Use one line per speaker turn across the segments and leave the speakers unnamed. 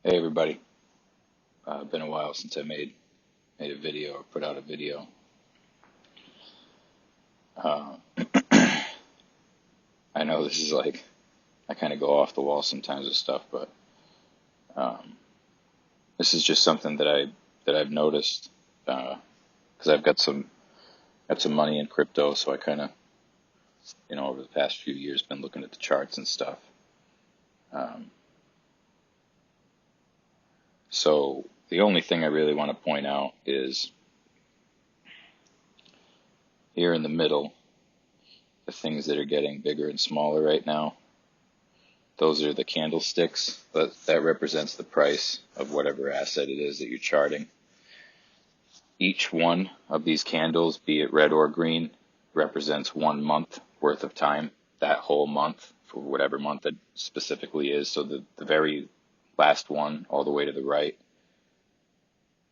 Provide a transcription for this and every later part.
Hey everybody, been a while since I made a video or put out a video. Uh, I know this is like I kind of go off the wall sometimes with stuff, but um, this is just something that I've noticed because I've got some money in crypto, so I kind of over the past few years been looking at the charts and stuff. Um, so the only thing I really want to point out is here in the middle, the things that are getting bigger and smaller right now. Those are the candlesticks. That represents the price of whatever asset it is that you're charting. Each one of these candles, be it red or green, represents 1 month worth of time. That whole month, for whatever month it specifically is. So the very last one, all the way to the right,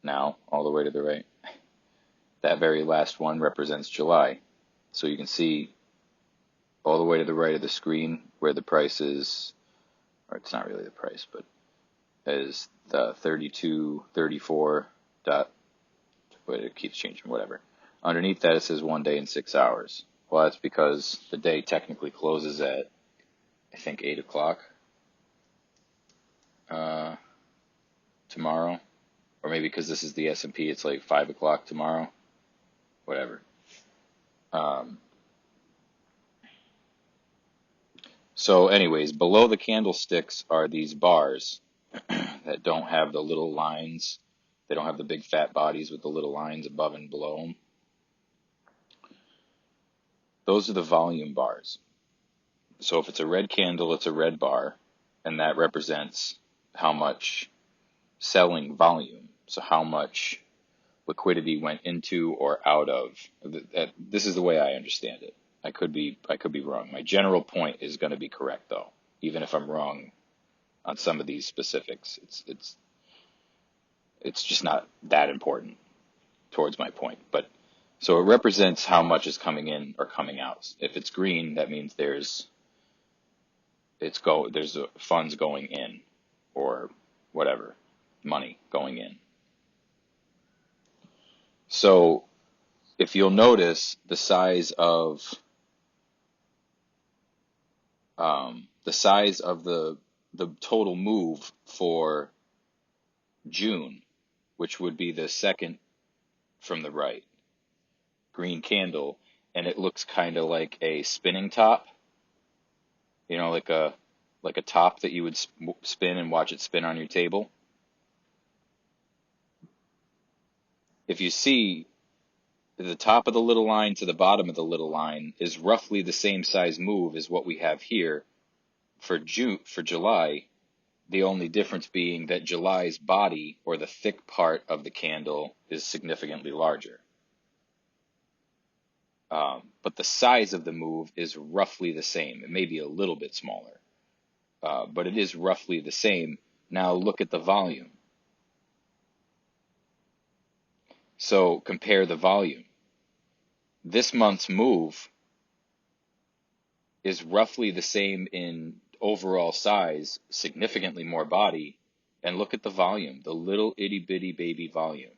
now, all the way to the right, that very last one represents July. So you can see all the way to the right of the screen where the price is, or it's not really the price, but is the 32, 34 dot, but it keeps changing, whatever. Underneath that it says 1 day and 6 hours. Well, that's because the day technically closes at, I think, 8 o'clock tomorrow. Or maybe because this is the S&P, it's like 5 o'clock tomorrow. Whatever. Um, so anyways, below the candlesticks are these bars that don't have the little lines. They don't have the big fat bodies with the little lines above and below them. Those are the volume bars. So if it's a red candle, it's a red bar, and that represents how much selling volume. So how much liquidity went into or out of. This is the way I understand it. I could be wrong. My general point is going to be correct though, even if I'm wrong on some of these specifics. It's just not that important towards my point. But so it represents how much is coming in or coming out. If it's green, that means there's funds going in, or whatever, money going in. So if you'll notice the size of the total move for June, which would be the second from the right, green candle, and it looks kind of like a spinning top, like a top that you would spin and watch it spin on your table. If you see, the top of the little line to the bottom of the little line is roughly the same size move as what we have here for July. The only difference being that July's body, or the thick part of the candle, is significantly larger. But the size of the move is roughly the same. It may be a little bit smaller, but it is roughly the same. Now look at the volume. So compare the volume. This month's move is roughly the same in overall size, significantly more body, and look at the volume, the little itty bitty baby volume.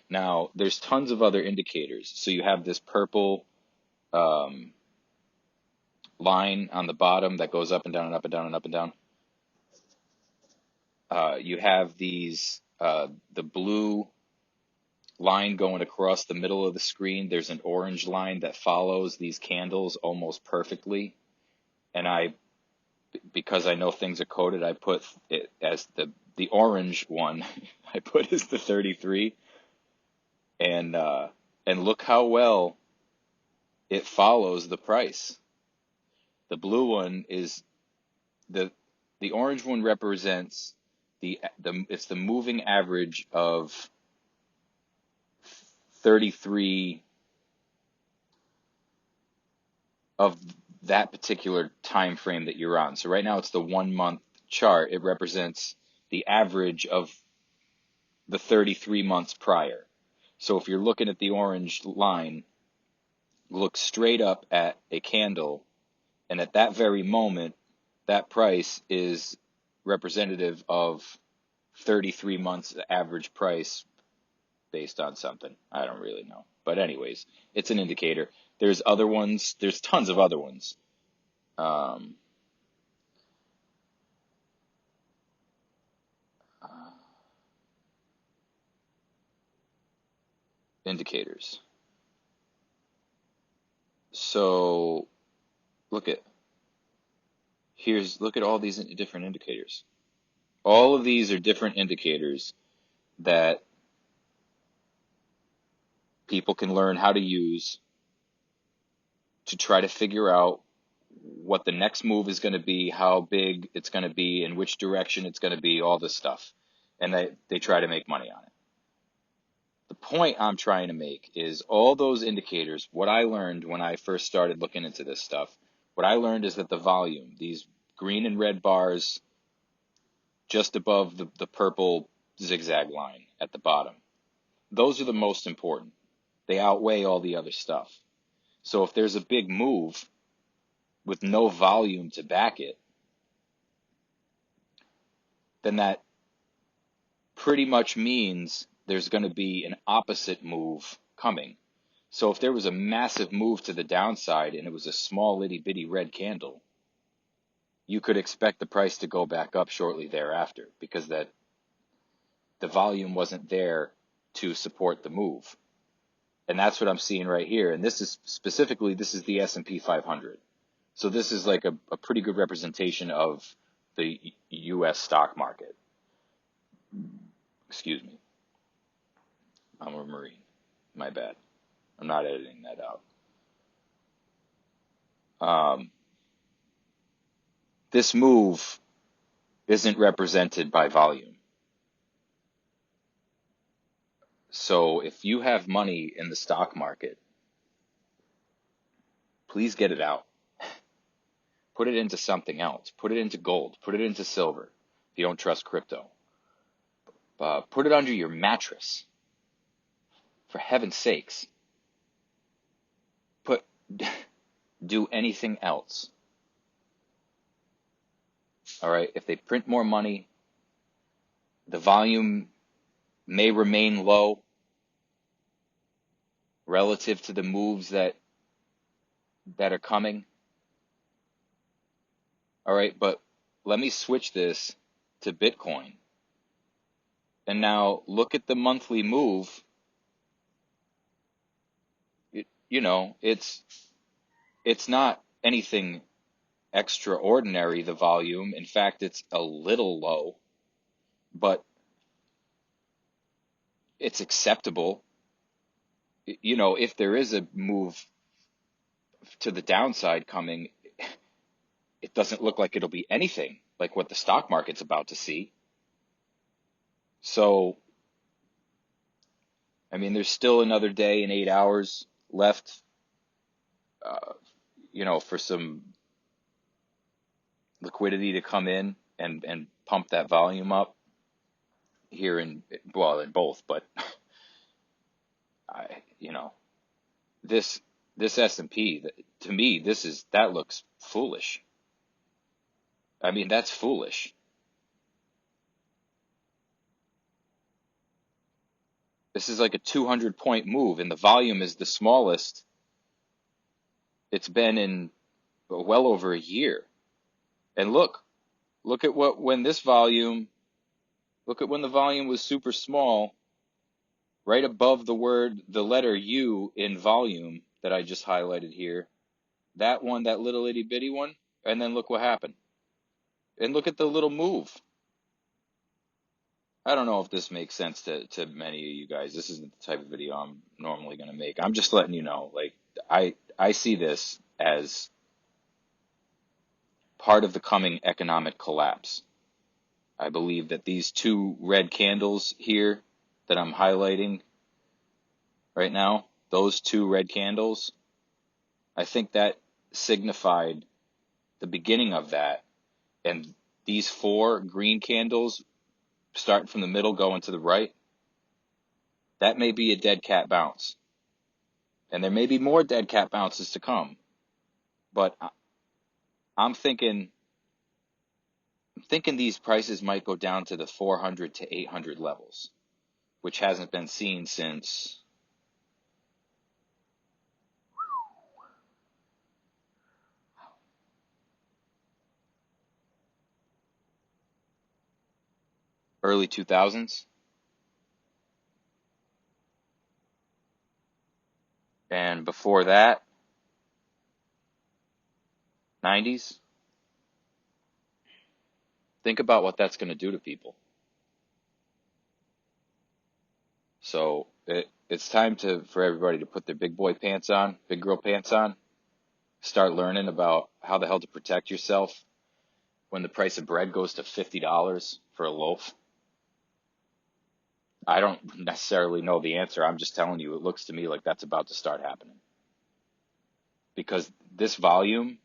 Now, there's tons of other indicators. So you have this purple line on the bottom that goes up and down and up and down and up and down. You have the blue line going across the middle of the screen. There's an orange line that follows these candles almost perfectly. And because I know things are coded, I put it as the orange one. I put as the 33, and look how well it follows the price. The blue one is the orange one represents it's the moving average of 33 of that particular time frame that you're on. So right now it's the 1 month chart. It represents the average of the 33 months prior. So if you're looking at the orange line, look straight up at a candle, and at that very moment, that price is representative of 33 months average price based on something. I don't really know. But anyways, it's an indicator. There's other ones. There's tons of other ones. Um, Indicators. So look at look at all these different indicators. All of these are different indicators that people can learn how to use to try to figure out what the next move is going to be, how big it's going to be, in which direction it's going to be, all this stuff. And they try to make money on it. The point I'm trying to make is all those indicators, what I learned when I first started looking into this stuff, what I learned is that the volume, these green and red bars just above the purple zigzag line at the bottom, those are the most important. They outweigh all the other stuff. So if there's a big move with no volume to back it, then that pretty much means there's going to be an opposite move coming. So if there was a massive move to the downside and it was a small itty bitty red candle, you could expect the price to go back up shortly thereafter because that the volume wasn't there to support the move. And that's what I'm seeing right here. And this is specifically, this is the S&P 500. So this is like a pretty good representation of the U.S. stock market. Excuse me. I'm a Marine. My bad. I'm not editing that out. This move isn't represented by volume. So if you have money in the stock market, please get it out. Put it into something else. Put it into gold. Put it into silver if you don't trust crypto. Put it under your mattress. For heaven's sakes. Do anything else. All right? If they print more money, the volume may remain low relative to the moves that are coming. All right, but let me switch this to Bitcoin. And now look at the monthly move. It's not anything extraordinary, the volume. In fact, it's a little low, but it's acceptable. If there is a move to the downside coming, it doesn't look like it'll be anything like what the stock market's about to see. So, I mean, there's still another day and 8 hours left, for some liquidity to come in and pump that volume up here in both, but this S&P, to me, that looks foolish. I mean, that's foolish. This is like a 200-point move, and the volume is the smallest it's been in well over a year. And look at when the volume was super small, right above the letter U in volume that I just highlighted here. That one, that little itty bitty one, and then look what happened. And look at the little move. I don't know if this makes sense to many of you guys. This isn't the type of video I'm normally going to make. I'm just letting you know, like, I see this as part of the coming economic collapse. I believe that these two red candles here that I'm highlighting right now, those two red candles, I think that signified the beginning of that. And these four green candles, starting from the middle, going to the right, that may be a dead cat bounce. And there may be more dead cat bounces to come. But I'm thinking I'm thinking these prices might go down to the 400 to 800 levels, which hasn't been seen since early 2000s. And before that, 90s. Think about what that's going to do to people. So it's time for everybody to put their big boy pants on, big girl pants on, start learning about how the hell to protect yourself when the price of bread goes to $50 for a loaf. I don't necessarily know the answer. I'm just telling you, it looks to me like that's about to start happening. Because this volume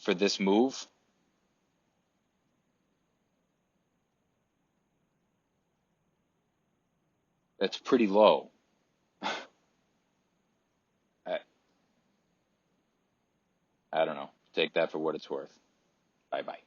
for this move, that's pretty low. I, I don't know. Take that for what it's worth. Bye bye.